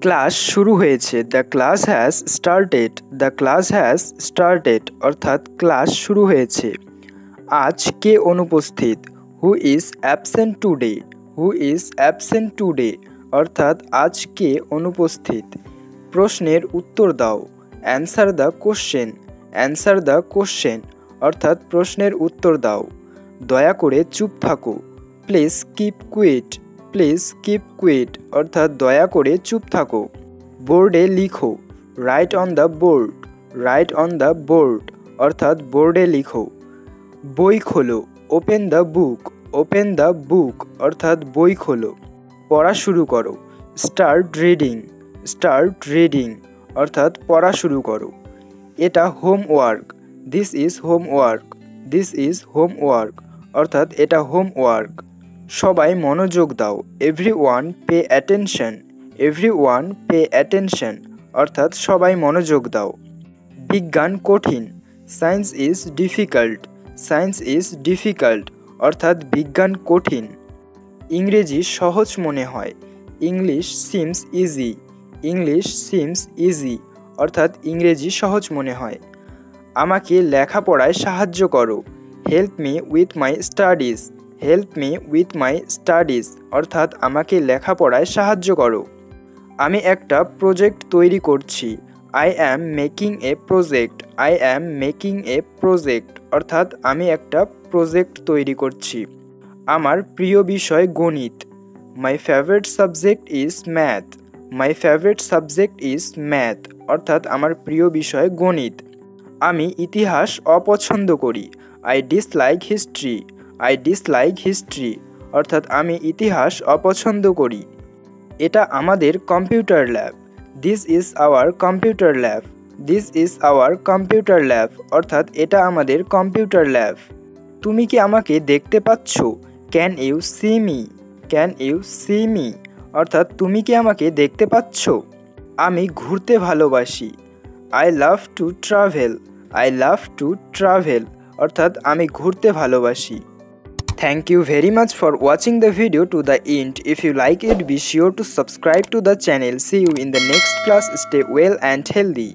Class শুরু হয়েছে, the class has started, the class has started অর্থাৎ ক্লাস শুরু হয়েছে। আজ কে অনুপস্থিত, who is absent today, who is absent today অর্থাৎ আজ কে অনুপস্থিত। প্রশ্নের উত্তর দাও, answer the question, answer the question অর্থাৎ প্রশ্নের উত্তর দাও। দয়া করে চুপ থাকো, please keep quiet, please keep quiet অর্থাৎ দয়া করে চুপ থাকো। বোর্ডে লিখো, write on the board, write on the board অর্থাৎ বোর্ডে লিখো। বই খোলো, open the book, open the book অর্থাৎ বই খোলো। পড়া শুরু করো, স্টার্ট রিডিং, স্টার্ট রিডিং অর্থাৎ পড়া শুরু করো। এটা homework, this is homework, this is homework অর্থাৎ এটা হোমওয়ার্ক। সবাই মনোযোগ দাও, everyone pay attention, everyone pay attention অর্থাৎ সবাই মনোযোগ দাও। বিজ্ঞান কঠিন, science is difficult, science is difficult অর্থাৎ বিজ্ঞান কঠিন। ইংরেজি সহজ মনে হয়, English seems easy, English seems easy অর্থাৎ ইংরেজি সহজ মনে হয়। আমাকে লেখাপড়ায় সাহায্য করো, help me with my studies, help me with my studies অর্থাৎ আমাকে লেখাপড়ায় সাহায্য করো। আমি একটা প্রজেক্ট তৈরি করছি, I am making A project, I am making A project অর্থাৎ আমি একটা প্রজেক্ট তৈরি করছি। আমার প্রিয় বিষয় গণিত, my favourite subject is math, my favourite subject is math অর্থাৎ আমার প্রিয় বিষয় গণিত। আমি ইতিহাস অপছন্দ করি, I dislike history, I dislike history অর্থাৎ আমি ইতিহাস অপছন্দ করি। এটা আমাদের computer lab, this is our computer lab, this is our computer lab অর্থাৎ এটা আমাদের কম্পিউটার ল্যাব। তুমি কি আমাকে দেখতে পাচ্ছ, can you see me, can you see me অর্থাৎ তুমি কি আমাকে দেখতে পাচ্ছ। আমি ঘুরতে ভালোবাসি, I love to travel, I love to travel অর্থাৎ আমি ঘুরতে ভালোবাসি। Thank you very much for watching the video to the end. If you like it, be sure to subscribe to the channel. See you in the next class. Stay well and healthy.